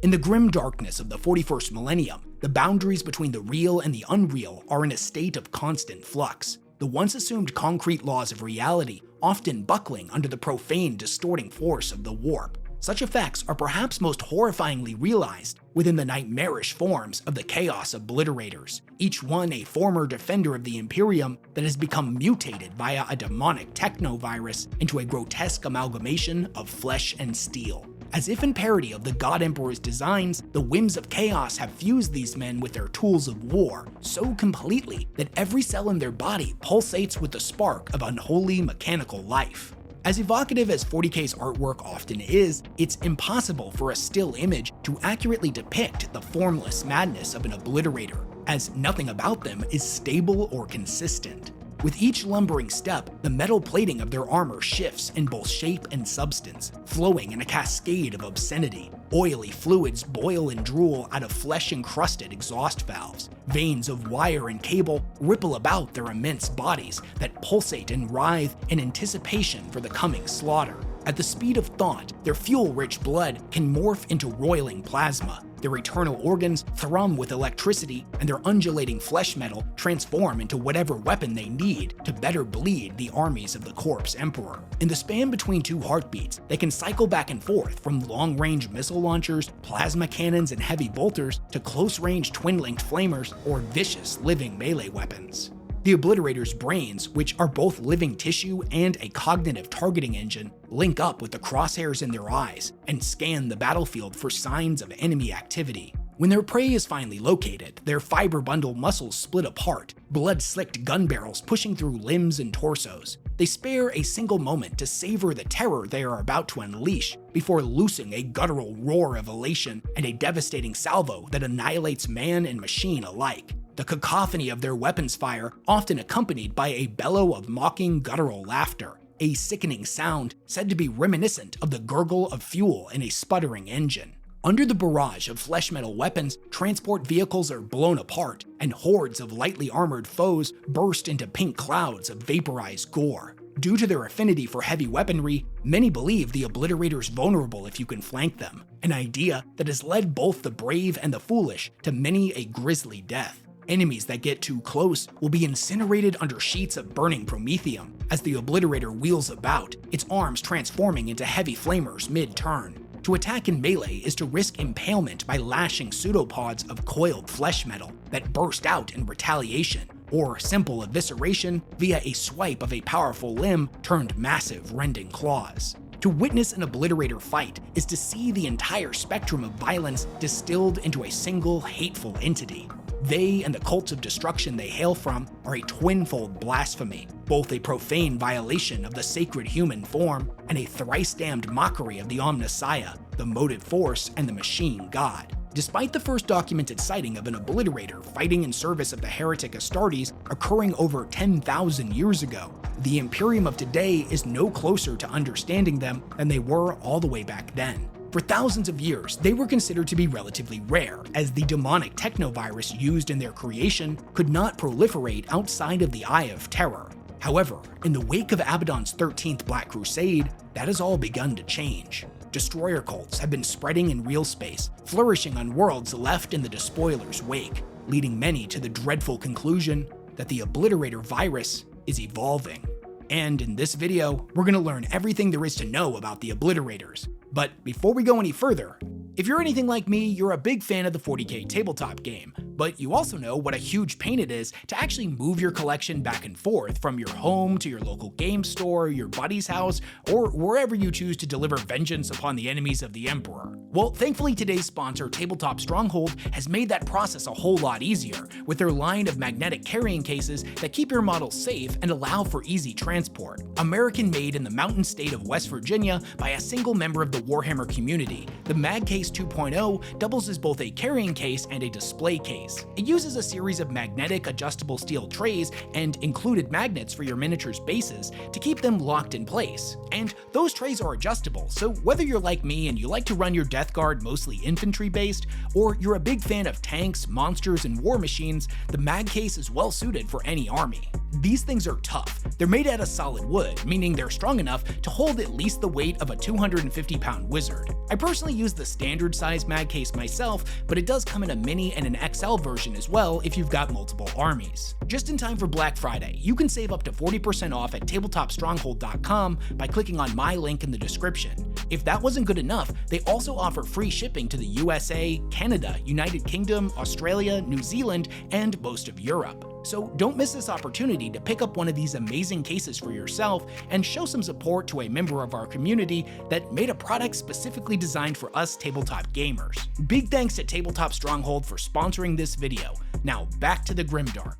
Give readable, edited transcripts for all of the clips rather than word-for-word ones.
In the grim darkness of the 41st millennium, the boundaries between the real and the unreal are in a state of constant flux, the once assumed concrete laws of reality often buckling under the profane, distorting force of the warp. Such effects are perhaps most horrifyingly realized within the nightmarish forms of the Chaos Obliterators, each one a former defender of the Imperium that has become mutated via a demonic techno-virus into a grotesque amalgamation of flesh and steel. As if in parody of the God Emperor's designs, the whims of chaos have fused these men with their tools of war so completely that every cell in their body pulsates with the spark of unholy mechanical life. As evocative as 40K's artwork often is, it's impossible for a still image to accurately depict the formless madness of an obliterator, as nothing about them is stable or consistent. With each lumbering step, the metal plating of their armor shifts in both shape and substance, flowing in a cascade of obscenity. Oily fluids boil and drool out of flesh-encrusted exhaust valves. Veins of wire and cable ripple about their immense bodies that pulsate and writhe in anticipation for the coming slaughter. At the speed of thought, their fuel-rich blood can morph into roiling plasma. Their eternal organs thrum with electricity, and their undulating flesh metal transform into whatever weapon they need to better bleed the armies of the Corpse Emperor. In the span between two heartbeats, they can cycle back and forth from long-range missile launchers, plasma cannons, and heavy bolters to close-range twin-linked flamers or vicious living melee weapons. The Obliterators' brains, which are both living tissue and a cognitive targeting engine, link up with the crosshairs in their eyes and scan the battlefield for signs of enemy activity. When their prey is finally located, their fiber bundle muscles split apart, blood-slicked gun barrels pushing through limbs and torsos. They spare a single moment to savor the terror they are about to unleash before loosing a guttural roar of elation and a devastating salvo that annihilates man and machine alike. The cacophony of their weapons fire often accompanied by a bellow of mocking guttural laughter, a sickening sound said to be reminiscent of the gurgle of fuel in a sputtering engine. Under the barrage of flesh metal weapons, transport vehicles are blown apart, and hordes of lightly armored foes burst into pink clouds of vaporized gore. Due to their affinity for heavy weaponry, many believe the Obliterators vulnerable if you can flank them, an idea that has led both the brave and the foolish to many a grisly death. Enemies that get too close will be incinerated under sheets of burning promethium as the Obliterator wheels about, its arms transforming into heavy flamers mid-turn. To attack in melee is to risk impalement by lashing pseudopods of coiled flesh metal that burst out in retaliation, or simple evisceration via a swipe of a powerful limb turned massive rending claws. To witness an Obliterator fight is to see the entire spectrum of violence distilled into a single hateful entity. They and the cults of destruction they hail from are a twinfold blasphemy, both a profane violation of the sacred human form and a thrice-damned mockery of the Omnissiah, the motive force, and the machine god. Despite the first documented sighting of an Obliterator fighting in service of the heretic Astartes occurring over 10,000 years ago, the Imperium of today is no closer to understanding them than they were all the way back then. For thousands of years, they were considered to be relatively rare, as the demonic technovirus used in their creation could not proliferate outside of the Eye of Terror. However, in the wake of Abaddon's 13th Black Crusade, that has all begun to change. Destroyer cults have been spreading in real space, flourishing on worlds left in the Despoiler's wake, leading many to the dreadful conclusion that the Obliterator virus is evolving. And in this video, we're going to learn everything there is to know about the Obliterators. But before we go any further, if you're anything like me, you're a big fan of the 40K tabletop game, but you also know what a huge pain it is to actually move your collection back and forth from your home to your local game store, your buddy's house, or wherever you choose to deliver vengeance upon the enemies of the Emperor. Well, thankfully today's sponsor, Tabletop Stronghold, has made that process a whole lot easier with their line of magnetic carrying cases that keep your models safe and allow for easy transport. American-made in the mountain state of West Virginia by a single member of the Warhammer community, the Mag Case 2.0 doubles as both a carrying case and a display case. case. It uses a series of magnetic adjustable steel trays and included magnets for your miniature's bases to keep them locked in place. And those trays are adjustable, so whether you're like me and you like to run your Death Guard mostly infantry based, or you're a big fan of tanks, monsters, and war machines, the mag case is well suited for any army. These things are tough. They're made out of solid wood, meaning they're strong enough to hold at least the weight of a 250-pound wizard. I personally use the standard size mag case myself, but it does come in a mini and an XL version as well if you've got multiple armies. Just in time for Black Friday, you can save up to 40% off at tabletopstronghold.com by clicking on my link in the description. If that wasn't good enough, they also offer free shipping to the USA, Canada, United Kingdom, Australia, New Zealand, and most of Europe. So don't miss this opportunity to pick up one of these amazing cases for yourself and show some support to a member of our community that made a product specifically designed for us tabletop gamers. Big thanks to Tabletop Stronghold for sponsoring this video. Now back to the grimdark.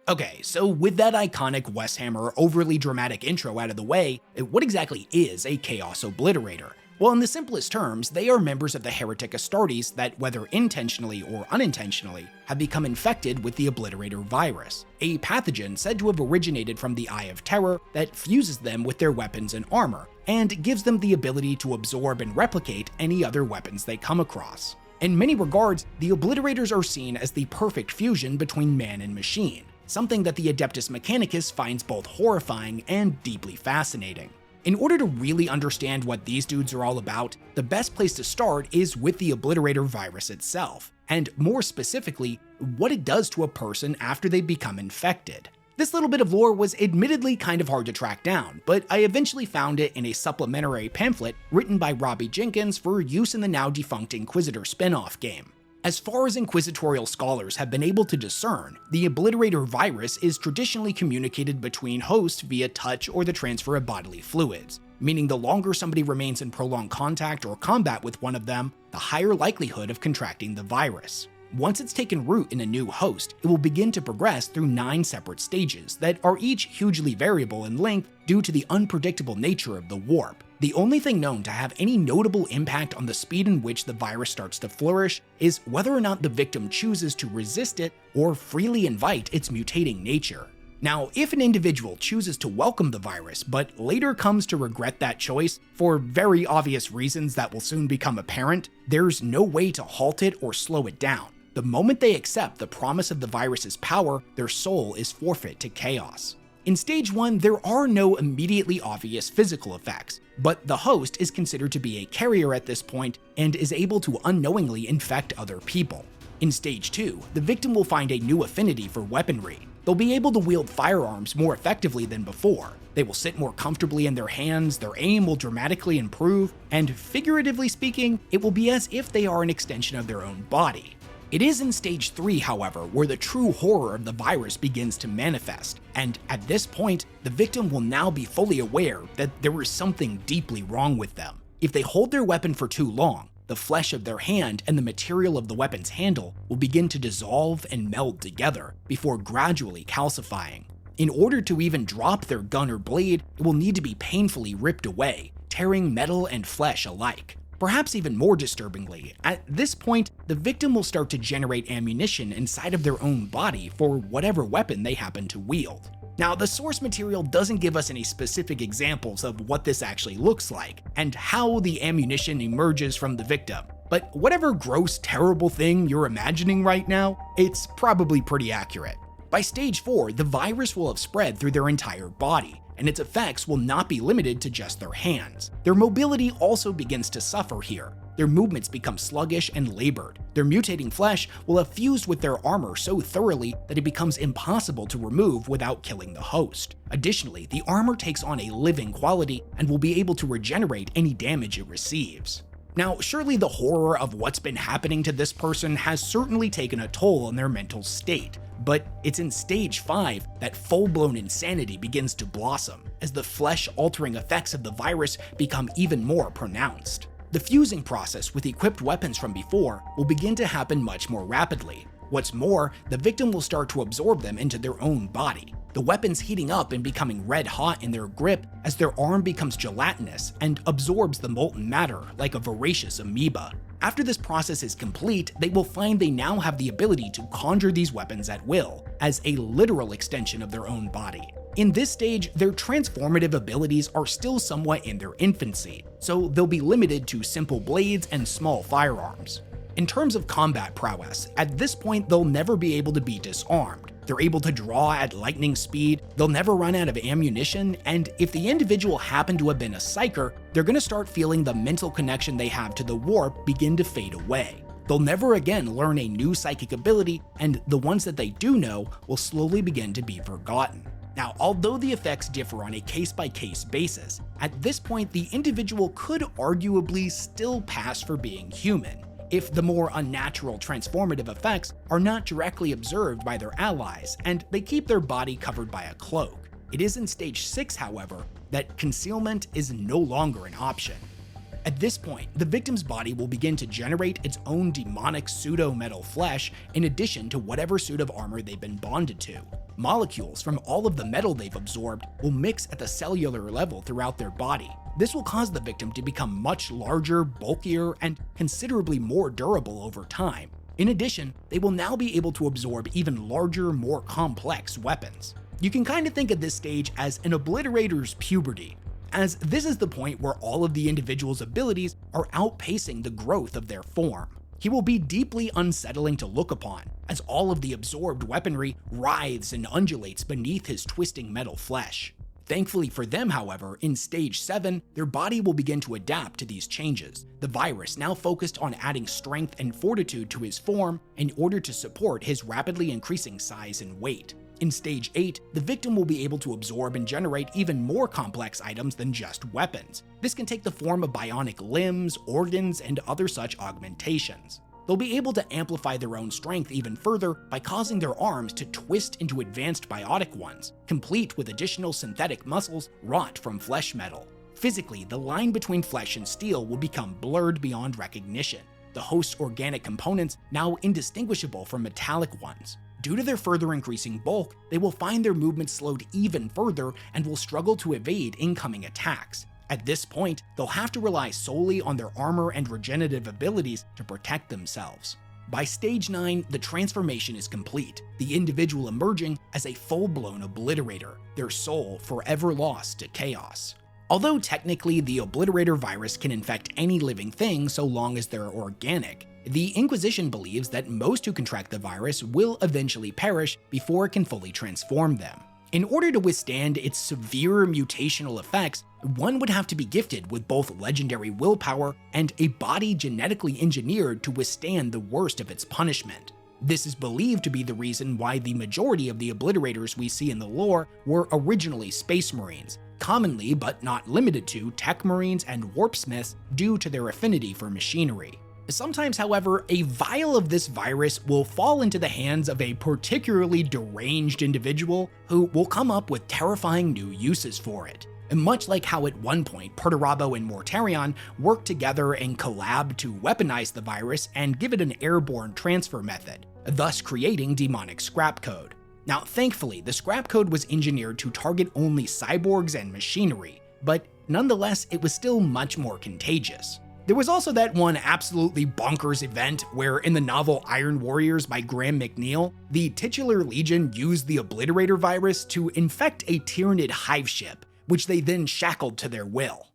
Okay, so with that iconic Westhammer overly dramatic intro out of the way, what exactly is a Chaos Obliterator? Well, in the simplest terms, they are members of the heretic Astartes that, whether intentionally or unintentionally, have become infected with the Obliterator Virus, a pathogen said to have originated from the Eye of Terror that fuses them with their weapons and armor, and gives them the ability to absorb and replicate any other weapons they come across. In many regards, the Obliterators are seen as the perfect fusion between man and machine, something that the Adeptus Mechanicus finds both horrifying and deeply fascinating. In order to really understand what these dudes are all about, the best place to start is with the Obliterator Virus itself, and more specifically, what it does to a person after they become infected. This little bit of lore was admittedly kind of hard to track down, but I eventually found it in a supplementary pamphlet written by Robbie Jenkins for use in the now defunct Inquisitor spin-off game. As far as inquisitorial scholars have been able to discern, the Obliterator Virus is traditionally communicated between hosts via touch or the transfer of bodily fluids, meaning the longer somebody remains in prolonged contact or combat with one of them, the higher likelihood of contracting the virus. Once it's taken root in a new host, it will begin to progress through 9 separate stages that are each hugely variable in length due to the unpredictable nature of the warp. The only thing known to have any notable impact on the speed in which the virus starts to flourish is whether or not the victim chooses to resist it or freely invite its mutating nature. Now, if an individual chooses to welcome the virus but later comes to regret that choice for very obvious reasons that will soon become apparent, there's no way to halt it or slow it down. The moment they accept the promise of the virus's power, their soul is forfeit to chaos. In Stage 1, there are no immediately obvious physical effects, but the host is considered to be a carrier at this point and is able to unknowingly infect other people. In Stage 2, the victim will find a new affinity for weaponry. They'll be able to wield firearms more effectively than before. They will sit more comfortably in their hands, their aim will dramatically improve, and figuratively speaking, it will be as if they are an extension of their own body. It is in Stage 3, however, where the true horror of the virus begins to manifest, and at this point, the victim will now be fully aware that there is something deeply wrong with them. If they hold their weapon for too long, the flesh of their hand and the material of the weapon's handle will begin to dissolve and meld together before gradually calcifying. In order to even drop their gun or blade, it will need to be painfully ripped away, tearing metal and flesh alike. Perhaps even more disturbingly, at this point, the victim will start to generate ammunition inside of their own body for whatever weapon they happen to wield. Now, the source material doesn't give us any specific examples of what this actually looks like, and how the ammunition emerges from the victim, but whatever gross, terrible thing you're imagining right now, it's probably pretty accurate. By Stage 4, the virus will have spread through their entire body, and its effects will not be limited to just their hands. Their mobility also begins to suffer here. Their movements become sluggish and labored. Their mutating flesh will have fused with their armor so thoroughly that it becomes impossible to remove without killing the host. Additionally, the armor takes on a living quality and will be able to regenerate any damage it receives. Now, surely the horror of what's been happening to this person has certainly taken a toll on their mental state, but it's in Stage 5 that full-blown insanity begins to blossom, as the flesh-altering effects of the virus become even more pronounced. The fusing process with equipped weapons from before will begin to happen much more rapidly. What's more, the victim will start to absorb them into their own body, the weapons heating up and becoming red hot in their grip as their arm becomes gelatinous and absorbs the molten matter like a voracious amoeba. After this process is complete, they will find they now have the ability to conjure these weapons at will, as a literal extension of their own body. In this stage, their transformative abilities are still somewhat in their infancy, so they'll be limited to simple blades and small firearms. In terms of combat prowess, at this point they'll never be able to be disarmed. They're able to draw at lightning speed, they'll never run out of ammunition, and if the individual happened to have been a psyker, they're going to start feeling the mental connection they have to the warp begin to fade away. They'll never again learn a new psychic ability, and the ones that they do know will slowly begin to be forgotten. Now, although the effects differ on a case-by-case basis, at this point the individual could arguably still pass for being human, if the more unnatural transformative effects are not directly observed by their allies and they keep their body covered by a cloak. It is in stage 6, however, that concealment is no longer an option. At this point, the victim's body will begin to generate its own demonic pseudo-metal flesh in addition to whatever suit of armor they've been bonded to. Molecules from all of the metal they've absorbed will mix at the cellular level throughout their body. This will cause the victim to become much larger, bulkier, and considerably more durable over time. In addition, they will now be able to absorb even larger, more complex weapons. You can kind of think of this stage as an Obliterator's puberty, as this is the point where all of the individual's abilities are outpacing the growth of their form. He will be deeply unsettling to look upon, as all of the absorbed weaponry writhes and undulates beneath his twisting metal flesh. Thankfully for them, however, in stage 7, their body will begin to adapt to these changes, the virus now focused on adding strength and fortitude to his form in order to support his rapidly increasing size and weight. In stage 8, the victim will be able to absorb and generate even more complex items than just weapons. This can take the form of bionic limbs, organs, and other such augmentations. They'll be able to amplify their own strength even further by causing their arms to twist into advanced biotic ones, complete with additional synthetic muscles wrought from flesh metal. Physically, the line between flesh and steel will become blurred beyond recognition, the host's organic components now indistinguishable from metallic ones. Due to their further increasing bulk, they will find their movement slowed even further and will struggle to evade incoming attacks. At this point, they'll have to rely solely on their armor and regenerative abilities to protect themselves. By stage 9, the transformation is complete, the individual emerging as a full-blown Obliterator, their soul forever lost to chaos. Although technically the Obliterator virus can infect any living thing so long as they're organic, the Inquisition believes that most who contract the virus will eventually perish before it can fully transform them. In order to withstand its severe mutational effects, one would have to be gifted with both legendary willpower and a body genetically engineered to withstand the worst of its punishment. This is believed to be the reason why the majority of the Obliterators we see in the lore were originally Space Marines, commonly but not limited to Tech Marines and Warpsmiths due to their affinity for machinery. Sometimes, however, a vial of this virus will fall into the hands of a particularly deranged individual who will come up with terrifying new uses for it. And much like how at one point Perturabo and Mortarion worked together and collabed to weaponize the virus and give it an airborne transfer method, thus creating demonic scrap code. Now, thankfully, the scrap code was engineered to target only cyborgs and machinery, but nonetheless, it was still much more contagious. There was also that one absolutely bonkers event where in the novel Iron Warriors by Graham McNeil, the titular legion used the Obliterator virus to infect a Tyranid Hive ship, which they then shackled to their will.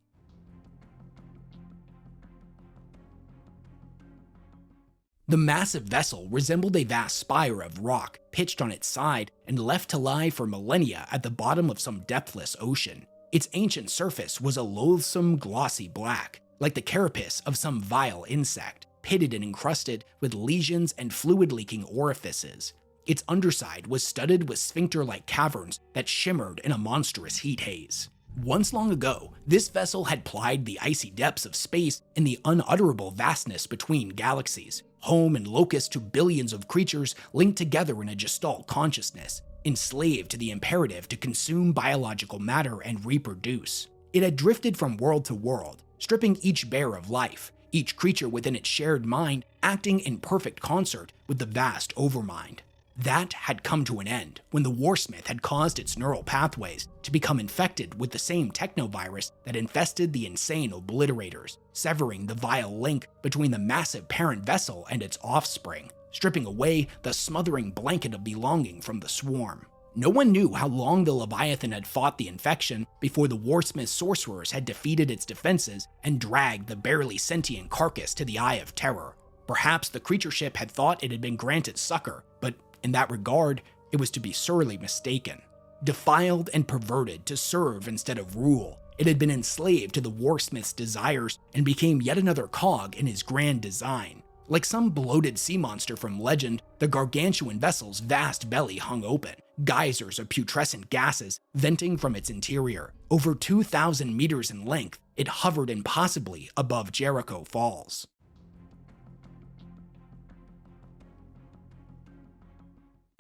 The massive vessel resembled a vast spire of rock pitched on its side and left to lie for millennia at the bottom of some depthless ocean. Its ancient surface was a loathsome glossy black, like the carapace of some vile insect, pitted and encrusted with lesions and fluid-leaking orifices. Its underside was studded with sphincter-like caverns that shimmered in a monstrous heat haze. Once long ago, this vessel had plied the icy depths of space in the unutterable vastness between galaxies, home and locus to billions of creatures linked together in a gestalt consciousness, enslaved to the imperative to consume biological matter and reproduce. It had drifted from world to world, stripping each bare of life, each creature within its shared mind acting in perfect concert with the vast overmind. That had come to an end when the Warsmith had caused its neural pathways to become infected with the same technovirus that infested the insane Obliterators, severing the vile link between the massive parent vessel and its offspring, stripping away the smothering blanket of belonging from the swarm. No one knew how long the Leviathan had fought the infection before the Warsmith sorcerers had defeated its defenses and dragged the barely sentient carcass to the Eye of Terror. Perhaps the creature ship had thought it had been granted succor, but in that regard, it was to be sorely mistaken. Defiled and perverted to serve instead of rule, it had been enslaved to the Warsmith's desires and became yet another cog in his grand design. Like some bloated sea monster from legend, the gargantuan vessel's vast belly hung open, geysers of putrescent gases venting from its interior. Over 2,000 meters in length, it hovered impossibly above Jericho Falls.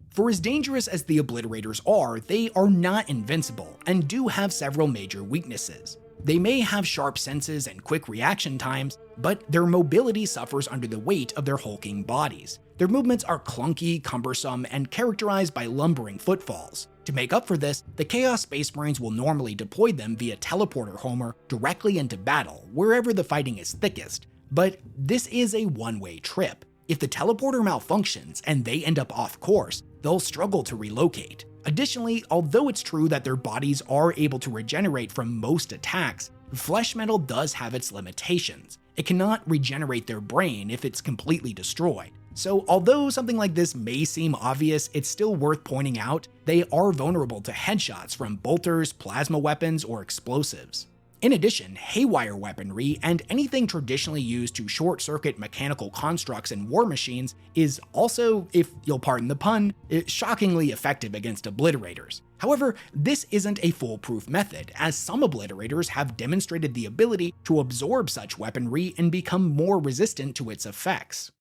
For as dangerous as the Obliterators are, they are not invincible and do have several major weaknesses. They may have sharp senses and quick reaction times, but their mobility suffers under the weight of their hulking bodies. Their movements are clunky, cumbersome, and characterized by lumbering footfalls. To make up for this, the Chaos Space Marines will normally deploy them via teleporter homer directly into battle, wherever the fighting is thickest. But this is a one-way trip. If the teleporter malfunctions and they end up off course, they'll struggle to relocate. Additionally, although it's true that their bodies are able to regenerate from most attacks, flesh metal does have its limitations. It cannot regenerate their brain if it's completely destroyed. So although something like this may seem obvious, it's still worth pointing out they are vulnerable to headshots from bolters, plasma weapons, or explosives. In addition, haywire weaponry and anything traditionally used to short-circuit mechanical constructs and war machines is also, if you'll pardon the pun, shockingly effective against Obliterators. However, this isn't a foolproof method, as some Obliterators have demonstrated the ability to absorb such weaponry and become more resistant to its effects.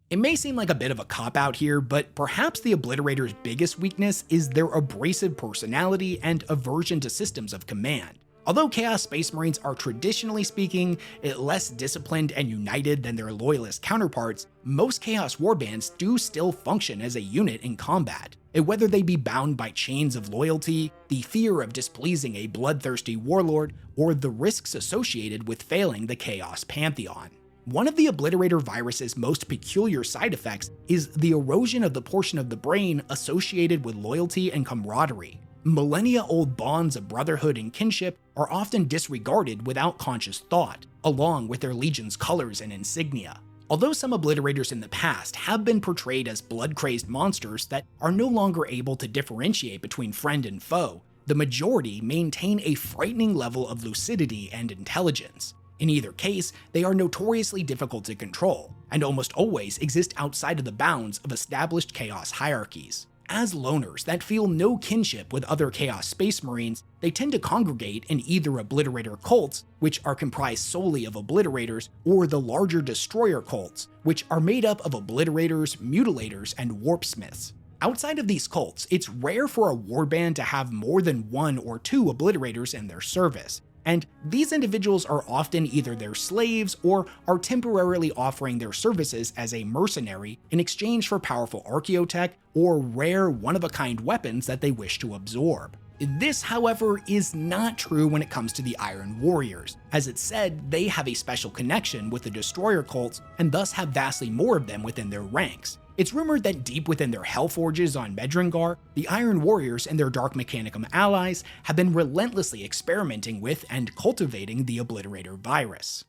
It may seem like a bit of a cop-out here, but perhaps the Obliterators' biggest weakness is their abrasive personality and aversion to systems of command. Although Chaos Space Marines are traditionally speaking less disciplined and united than their loyalist counterparts, most Chaos warbands do still function as a unit in combat. Whether they be bound by chains of loyalty, the fear of displeasing a bloodthirsty warlord, or the risks associated with failing the Chaos Pantheon. One of the Obliterator virus's most peculiar side effects is the erosion of the portion of the brain associated with loyalty and camaraderie. Millennia-old bonds of brotherhood and kinship are often disregarded without conscious thought, along with their legion's colors and insignia. Although some Obliterators in the past have been portrayed as blood-crazed monsters that are no longer able to differentiate between friend and foe, the majority maintain a frightening level of lucidity and intelligence. In either case, they are notoriously difficult to control, and almost always exist outside of the bounds of established Chaos hierarchies. As loners that feel no kinship with other Chaos Space Marines, they tend to congregate in either Obliterator cults, which are comprised solely of Obliterators, or the larger Destroyer cults, which are made up of Obliterators, Mutilators, and Warpsmiths. Outside of these cults, it's rare for a warband to have more than one or two Obliterators in their service, and these individuals are often either their slaves or are temporarily offering their services as a mercenary in exchange for powerful archaeotech or rare one-of-a-kind weapons that they wish to absorb. This, however, is not true when it comes to the Iron Warriors. As it's said, they have a special connection with the Destroyer cults and thus have vastly more of them within their ranks. It's rumored that deep within their Hellforges on Medringar, the Iron Warriors and their Dark Mechanicum allies have been relentlessly experimenting with and cultivating the Obliterator virus.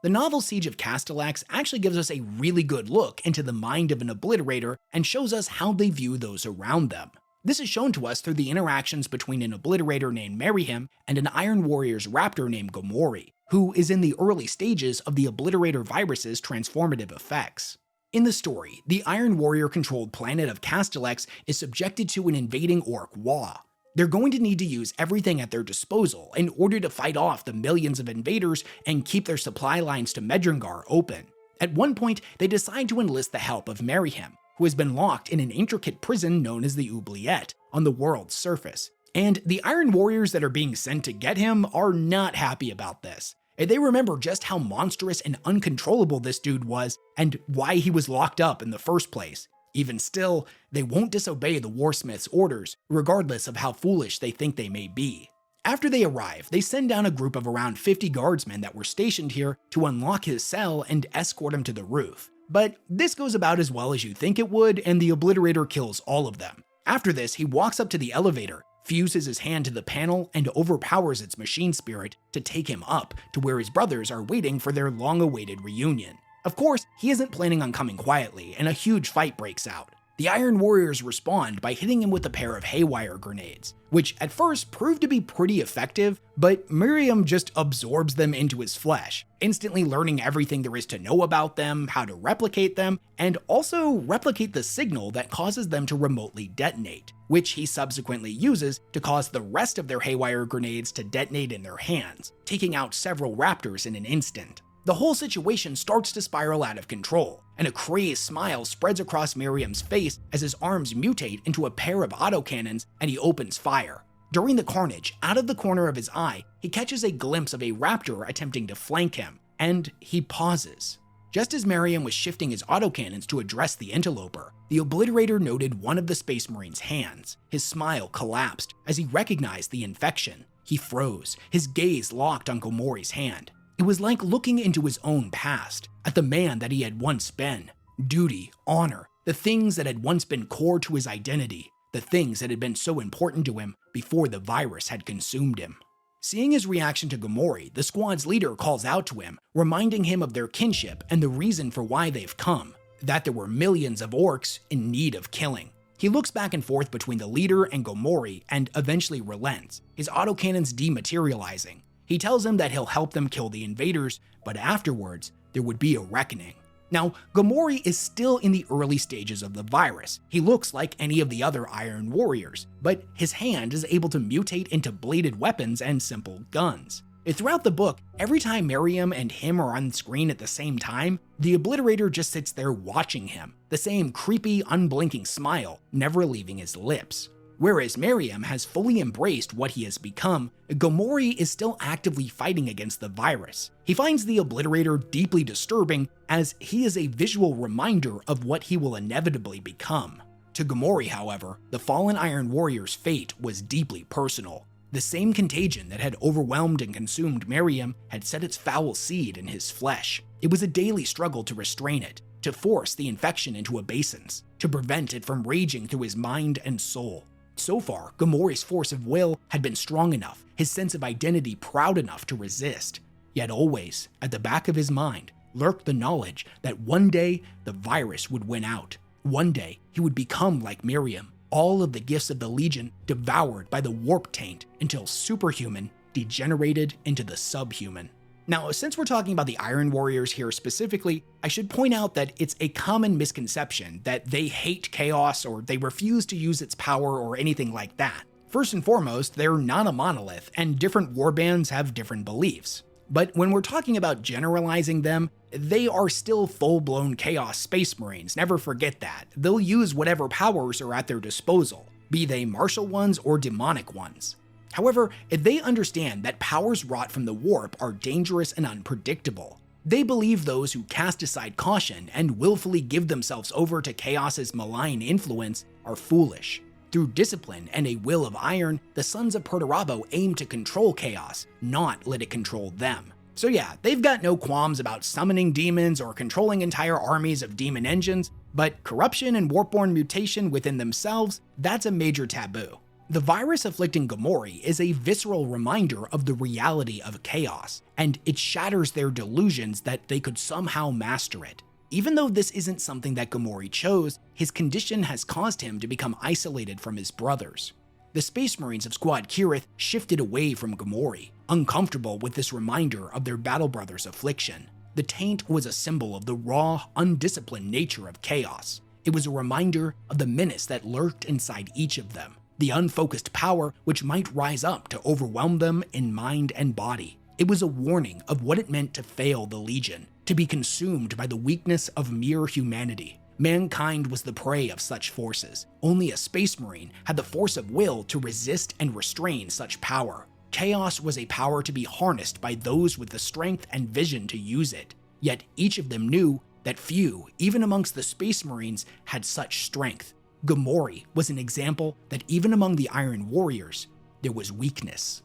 The novel Siege of Castellax actually gives us a really good look into the mind of an Obliterator and shows us how they view those around them. This is shown to us through the interactions between an Obliterator named Merihim and an Iron Warrior's raptor named Gomori, who is in the early stages of the Obliterator virus's transformative effects. In the story, the Iron Warrior-controlled planet of Castellax is subjected to an invading Orc Wa. They're going to need to use everything at their disposal in order to fight off the millions of invaders and keep their supply lines to Medringar open. At one point, they decide to enlist the help of Merihim, who has been locked in an intricate prison known as the Oubliette on the world's surface. And the Iron Warriors that are being sent to get him are not happy about this. They remember just how monstrous and uncontrollable this dude was and why he was locked up in the first place. Even still, they won't disobey the Warsmith's orders, regardless of how foolish they think they may be. After they arrive, they send down a group of around 50 guardsmen that were stationed here to unlock his cell and escort him to the roof. But this goes about as well as you think it would, and the Obliterator kills all of them. After this, he walks up to the elevator, fuses his hand to the panel, and overpowers its machine spirit to take him up to where his brothers are waiting for their long-awaited reunion. Of course, he isn't planning on coming quietly, and a huge fight breaks out. The Iron Warriors respond by hitting him with a pair of haywire grenades, which at first proved to be pretty effective, but Miriam just absorbs them into his flesh, instantly learning everything there is to know about them, how to replicate them, and also replicate the signal that causes them to remotely detonate, which he subsequently uses to cause the rest of their haywire grenades to detonate in their hands, taking out several raptors in an instant. The whole situation starts to spiral out of control, and a crazed smile spreads across Miriam's face as his arms mutate into a pair of autocannons and he opens fire. During the carnage, out of the corner of his eye, he catches a glimpse of a raptor attempting to flank him, and he pauses. Just as Miriam was shifting his autocannons to address the interloper, the Obliterator noted one of the Space Marine's hands. His smile collapsed as he recognized the infection. He froze, his gaze locked on Gomori's hand. It was like looking into his own past, at the man that he had once been. Duty, honor, the things that had once been core to his identity, the things that had been so important to him before the virus had consumed him. Seeing his reaction to Gomori, the squad's leader calls out to him, reminding him of their kinship and the reason for why they've come, that there were millions of orcs in need of killing. He looks back and forth between the leader and Gomori and eventually relents, his autocannons dematerializing. He tells him that he'll help them kill the invaders, but afterwards, there would be a reckoning. Now, Gomori is still in the early stages of the virus. He looks like any of the other Iron Warriors, but his hand is able to mutate into bladed weapons and simple guns. Throughout the book, every time Miriam and him are on screen at the same time, the Obliterator just sits there watching him, the same creepy, unblinking smile never leaving his lips. Whereas Miriam has fully embraced what he has become, Gomori is still actively fighting against the virus. He finds the Obliterator deeply disturbing as he is a visual reminder of what he will inevitably become. To Gomori, however, the fallen Iron Warrior's fate was deeply personal. The same contagion that had overwhelmed and consumed Miriam had set its foul seed in his flesh. It was a daily struggle to restrain it, to force the infection into obeisance, to prevent it from raging through his mind and soul. So far, Gomori's force of will had been strong enough, his sense of identity proud enough to resist. Yet always, at the back of his mind, lurked the knowledge that one day the virus would win out. One day he would become like Miriam, all of the gifts of the Legion devoured by the warp taint until superhuman degenerated into the subhuman. Now, since we're talking about the Iron Warriors here specifically, I should point out that it's a common misconception that they hate chaos or they refuse to use its power or anything like that. First and foremost, they're not a monolith, and different warbands have different beliefs. But when we're talking about generalizing them, they are still full-blown Chaos Space Marines, never forget that. They'll use whatever powers are at their disposal, be they martial ones or demonic ones. However, if they understand that powers wrought from the warp are dangerous and unpredictable, they believe those who cast aside caution and willfully give themselves over to Chaos's malign influence are foolish. Through discipline and a will of iron, the Sons of Perturabo aim to control Chaos, not let it control them. So yeah, they've got no qualms about summoning demons or controlling entire armies of demon engines, but corruption and warpborn mutation within themselves, that's a major taboo. The virus afflicting Gomori is a visceral reminder of the reality of chaos, and it shatters their delusions that they could somehow master it. Even though this isn't something that Gomori chose, his condition has caused him to become isolated from his brothers. The Space Marines of Squad Kirith shifted away from Gomori, uncomfortable with this reminder of their battle brother's affliction. The taint was a symbol of the raw, undisciplined nature of chaos. It was a reminder of the menace that lurked inside each of them, the unfocused power which might rise up to overwhelm them in mind and body. It was a warning of what it meant to fail the Legion, to be consumed by the weakness of mere humanity. Mankind was the prey of such forces. Only a Space Marine had the force of will to resist and restrain such power. Chaos was a power to be harnessed by those with the strength and vision to use it. Yet each of them knew that few, even amongst the Space Marines, had such strength. Gamorri was an example that even among the Iron Warriors, there was weakness.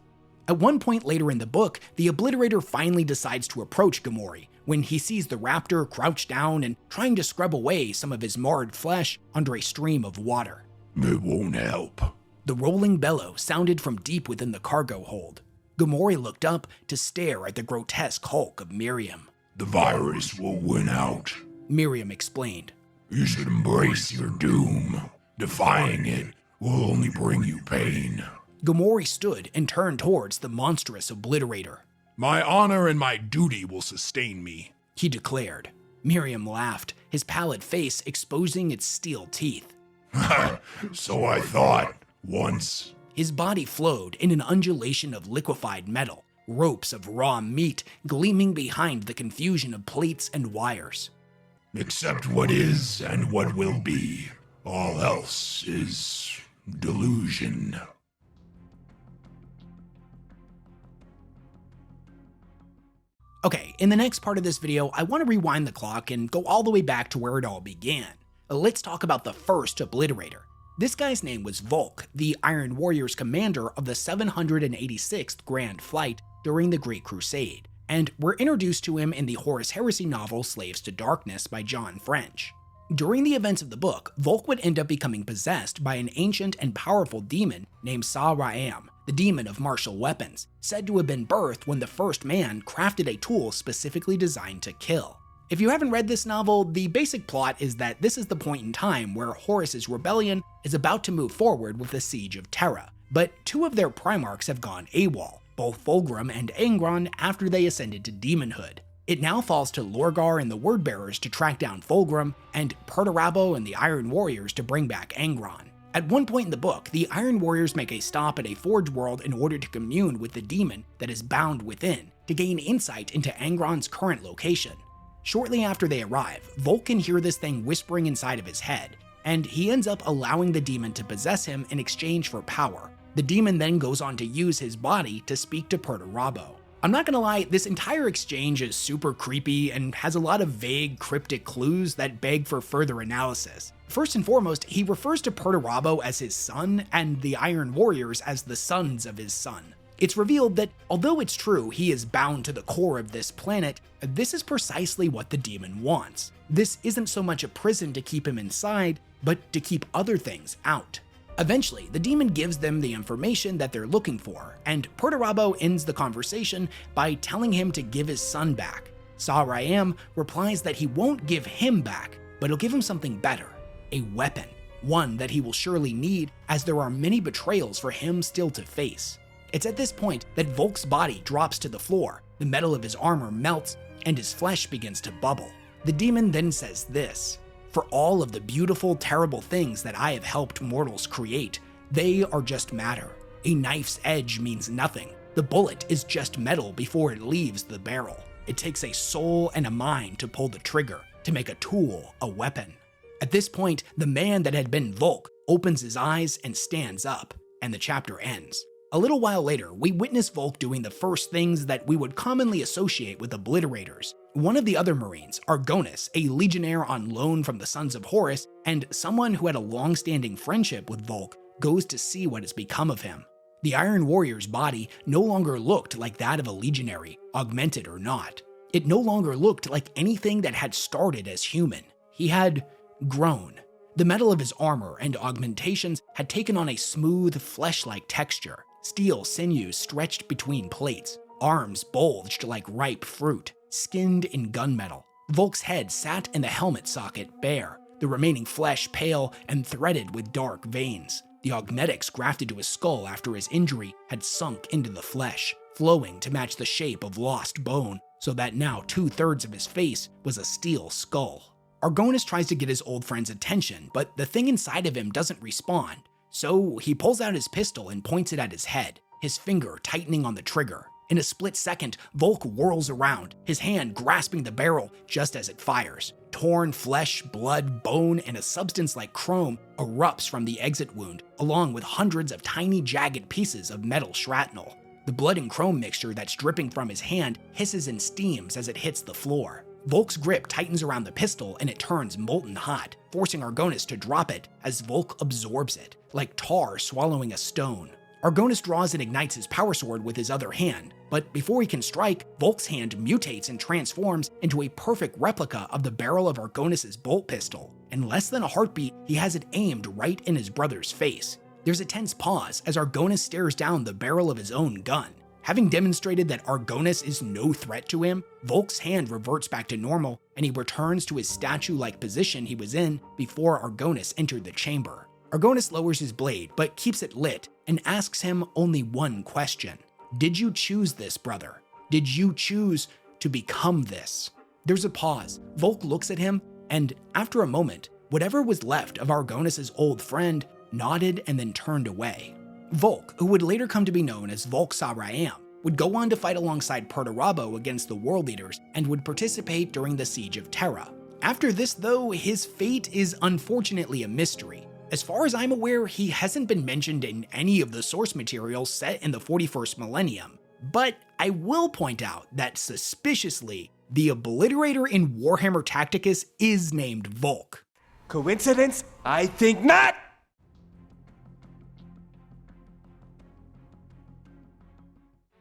At one point later in the book, the Obliterator finally decides to approach Gamorri when he sees the raptor crouched down and trying to scrub away some of his marred flesh under a stream of water. It won't help. The rolling bellow sounded from deep within the cargo hold. Gamorri looked up to stare at the grotesque hulk of Miriam. The virus will win out. Miriam explained. You should embrace your doom. Defying it will only bring you pain. Gamorri stood and turned towards the monstrous Obliterator. My honor and my duty will sustain me, he declared. Miriam laughed, his pallid face exposing its steel teeth. So I thought, once. His body flowed in an undulation of liquefied metal, ropes of raw meat gleaming behind the confusion of plates and wires. Accept what is and what will be. All else is delusion. Okay, in the next part of this video, I want to rewind the clock and go all the way back to where it all began. Let's talk about the first Obliterator. This guy's name was Volk, the Iron Warriors commander of the 786th Grand Flight during the Great Crusade, and we're introduced to him in the Horus Heresy novel Slaves to Darkness by John French. During the events of the book, Volk would end up becoming possessed by an ancient and powerful demon named Sa-Ra-Am, the demon of martial weapons, said to have been birthed when the first man crafted a tool specifically designed to kill. If you haven't read this novel, the basic plot is that this is the point in time where Horus's rebellion is about to move forward with the siege of Terra, but two of their primarchs have gone AWOL, both Fulgrim and Angron, after they ascended to demonhood. It now falls to Lorgar and the Wordbearers to track down Fulgrim, and Perturabo and the Iron Warriors to bring back Angron. At one point in the book, the Iron Warriors make a stop at a Forge World in order to commune with the demon that is bound within, to gain insight into Angron's current location. Shortly after they arrive, Volk can hear this thing whispering inside of his head, and he ends up allowing the demon to possess him in exchange for power. The demon then goes on to use his body to speak to Perturabo. I'm not gonna lie, this entire exchange is super creepy and has a lot of vague, cryptic clues that beg for further analysis. First and foremost, he refers to Perturabo as his son and the Iron Warriors as the sons of his son. It's revealed that although it's true he is bound to the core of this planet, this is precisely what the demon wants. This isn't so much a prison to keep him inside, but to keep other things out. Eventually, the demon gives them the information that they're looking for, and Perturabo ends the conversation by telling him to give his son back. Sa-Ra-Am replies that he won't give him back, but he'll give him something better, a weapon, one that he will surely need as there are many betrayals for him still to face. It's at this point that Volk's body drops to the floor, the metal of his armor melts, and his flesh begins to bubble. The demon then says this: "For all of the beautiful, terrible things that I have helped mortals create, they are just matter. A knife's edge means nothing. The bullet is just metal before it leaves the barrel. It takes a soul and a mind to pull the trigger, to make a tool a weapon." At this point, the man that had been Volk opens his eyes and stands up, and the chapter ends. A little while later, we witness Volk doing the first things that we would commonly associate with Obliterators. One of the other Marines, Argonis, a legionnaire on loan from the Sons of Horus, and someone who had a long-standing friendship with Volk, goes to see what has become of him. The Iron Warrior's body no longer looked like that of a legionary, augmented or not. It no longer looked like anything that had started as human. He had grown. The metal of his armor and augmentations had taken on a smooth, flesh-like texture. Steel sinews stretched between plates, arms bulged like ripe fruit, skinned in gunmetal. Volk's head sat in the helmet socket bare, the remaining flesh pale and threaded with dark veins. The augmetics grafted to his skull after his injury had sunk into the flesh, flowing to match the shape of lost bone, so that now 2/3 of his face was a steel skull. Argonis tries to get his old friend's attention, but the thing inside of him doesn't respond. So he pulls out his pistol and points it at his head, his finger tightening on the trigger. In a split second, Volk whirls around, his hand grasping the barrel just as it fires. Torn flesh, blood, bone, and a substance like chrome erupts from the exit wound, along with hundreds of tiny jagged pieces of metal shrapnel. The blood and chrome mixture that's dripping from his hand hisses and steams as it hits the floor. Volk's grip tightens around the pistol and it turns molten hot, forcing Argonis to drop it as Volk absorbs it, like tar swallowing a stone. Argonis draws and ignites his power sword with his other hand, but before he can strike, Volk's hand mutates and transforms into a perfect replica of the barrel of Argonis' bolt pistol. In less than a heartbeat, he has it aimed right in his brother's face. There's a tense pause as Argonis stares down the barrel of his own gun. Having demonstrated that Argonis is no threat to him, Volk's hand reverts back to normal and he returns to his statue-like position he was in before Argonis entered the chamber. Argonis lowers his blade, but keeps it lit and asks him only one question. Did you choose this, brother? Did you choose to become this? There's a pause. Volk looks at him, and after a moment, whatever was left of Argonis' old friend nodded and then turned away. Volk, who would later come to be known as Volk Sarayam, would go on to fight alongside Perturabo against the World Eaters and would participate during the Siege of Terra. After this, though, his fate is unfortunately a mystery. As far as I'm aware, he hasn't been mentioned in any of the source material set in the 41st millennium. But I will point out that suspiciously, the Obliterator in Warhammer Tacticus is named Volk. Coincidence? I think not!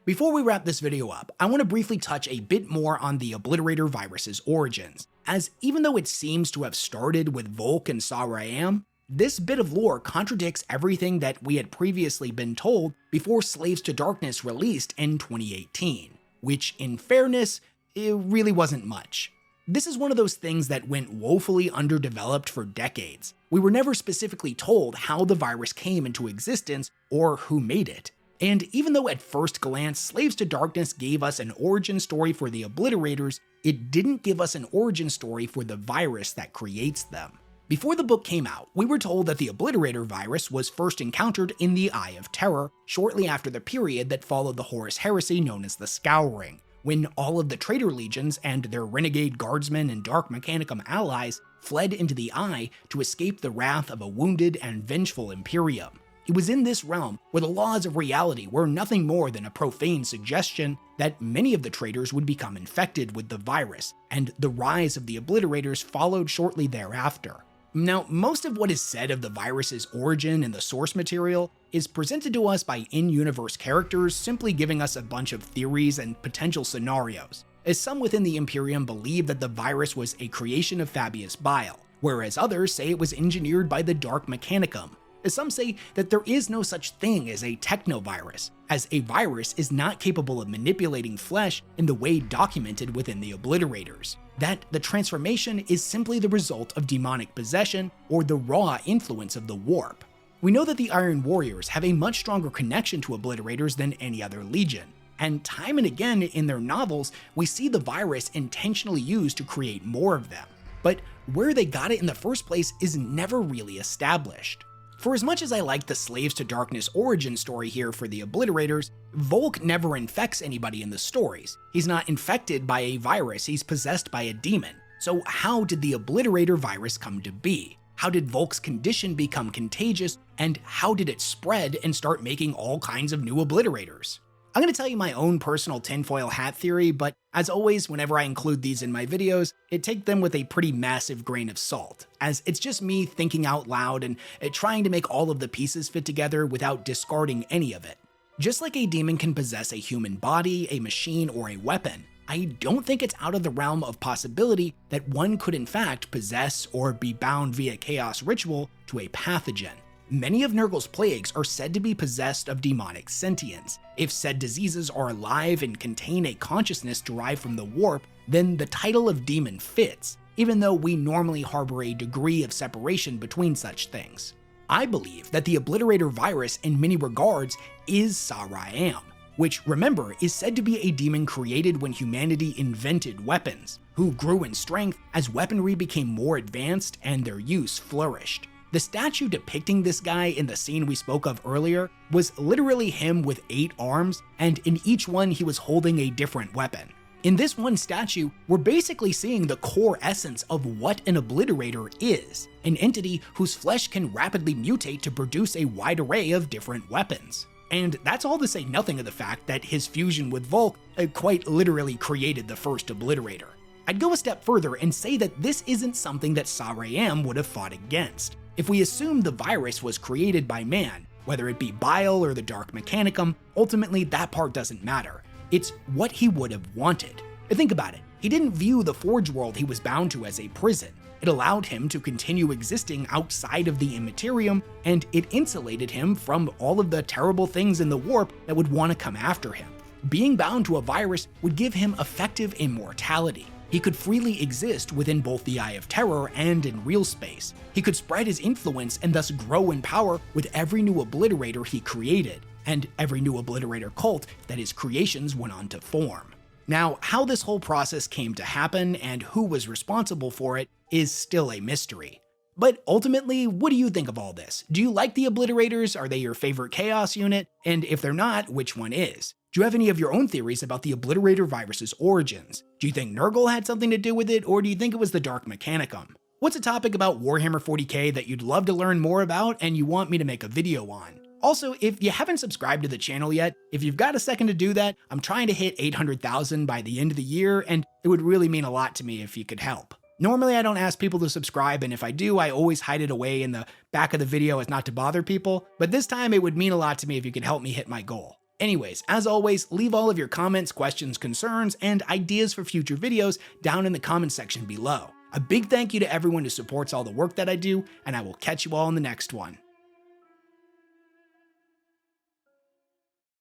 Before we wrap this video up, I want to briefly touch a bit more on the Obliterator Virus's origins, as even though it seems to have started with Volk and Sarayam, this bit of lore contradicts everything that we had previously been told before Slaves to Darkness released in 2018, which in fairness, it really wasn't much. This is one of those things that went woefully underdeveloped for decades. We were never specifically told how the virus came into existence or who made it. And even though at first glance Slaves to Darkness gave us an origin story for the Obliterators, it didn't give us an origin story for the virus that creates them. Before the book came out, we were told that the Obliterator virus was first encountered in the Eye of Terror shortly after the period that followed the Horus Heresy known as the Scouring, when all of the traitor legions and their renegade guardsmen and Dark Mechanicum allies fled into the Eye to escape the wrath of a wounded and vengeful Imperium. It was in this realm where the laws of reality were nothing more than a profane suggestion that many of the traitors would become infected with the virus, and the rise of the Obliterators followed shortly thereafter. Now, most of what is said of the virus's origin in the source material is presented to us by in-universe characters simply giving us a bunch of theories and potential scenarios, as some within the Imperium believe that the virus was a creation of Fabius Bile, whereas others say it was engineered by the Dark Mechanicum. As some say that there is no such thing as a technovirus, as a virus is not capable of manipulating flesh in the way documented within the Obliterators, that the transformation is simply the result of demonic possession or the raw influence of the warp. We know that the Iron Warriors have a much stronger connection to Obliterators than any other legion, and time and again in their novels, we see the virus intentionally used to create more of them. But where they got it in the first place is never really established. For as much as I like the Slaves to Darkness origin story here for the Obliterators, Volk never infects anybody in the stories. He's not infected by a virus, he's possessed by a demon. So how did the Obliterator virus come to be? How did Volk's condition become contagious, and how did it spread and start making all kinds of new Obliterators? I'm going to tell you my own personal tinfoil hat theory, but as always, whenever I include these in my videos, take them with a pretty massive grain of salt, as it's just me thinking out loud and trying to make all of the pieces fit together without discarding any of it. Just like a demon can possess a human body, a machine, or a weapon, I don't think it's out of the realm of possibility that one could in fact possess or be bound via chaos ritual to a pathogen. Many of Nurgle's plagues are said to be possessed of demonic sentience. If said diseases are alive and contain a consciousness derived from the warp, then the title of demon fits, even though we normally harbor a degree of separation between such things. I believe that the Obliterator virus in many regards is Sarayam, which remember is said to be a demon created when humanity invented weapons, who grew in strength as weaponry became more advanced and their use flourished. The statue depicting this guy in the scene we spoke of earlier was literally him with 8 arms, and in each one he was holding a different weapon. In this one statue, we're basically seeing the core essence of what an Obliterator is, an entity whose flesh can rapidly mutate to produce a wide array of different weapons. And that's all to say nothing of the fact that his fusion with Volk quite literally created the first Obliterator. I'd go a step further and say that this isn't something that Sar-Am would have fought against. If we assume the virus was created by man, whether it be Bile or the Dark Mechanicum, ultimately that part doesn't matter. It's what he would have wanted. Think about it. He didn't view the Forge world he was bound to as a prison. It allowed him to continue existing outside of the Immaterium, and it insulated him from all of the terrible things in the warp that would want to come after him. Being bound to a virus would give him effective immortality. He could freely exist within both the Eye of Terror and in real space. He could spread his influence and thus grow in power with every new Obliterator he created, and every new Obliterator cult that his creations went on to form. Now, how this whole process came to happen and who was responsible for it is still a mystery. But ultimately, what do you think of all this? Do you like the Obliterators? Are they your favorite Chaos unit? And if they're not, which one is? Do you have any of your own theories about the Obliterator virus's origins? Do you think Nurgle had something to do with it, or do you think it was the Dark Mechanicum? What's a topic about Warhammer 40K that you'd love to learn more about and you want me to make a video on? Also, if you haven't subscribed to the channel yet, if you've got a second to do that, I'm trying to hit 800,000 by the end of the year, and it would really mean a lot to me if you could help. Normally, I don't ask people to subscribe, and if I do, I always hide it away in the back of the video as not to bother people, but this time it would mean a lot to me if you could help me hit my goal. Anyways, as always, leave all of your comments, questions, concerns, and ideas for future videos down in the comment section below. A big thank you to everyone who supports all the work that I do, and I will catch you all in the next one.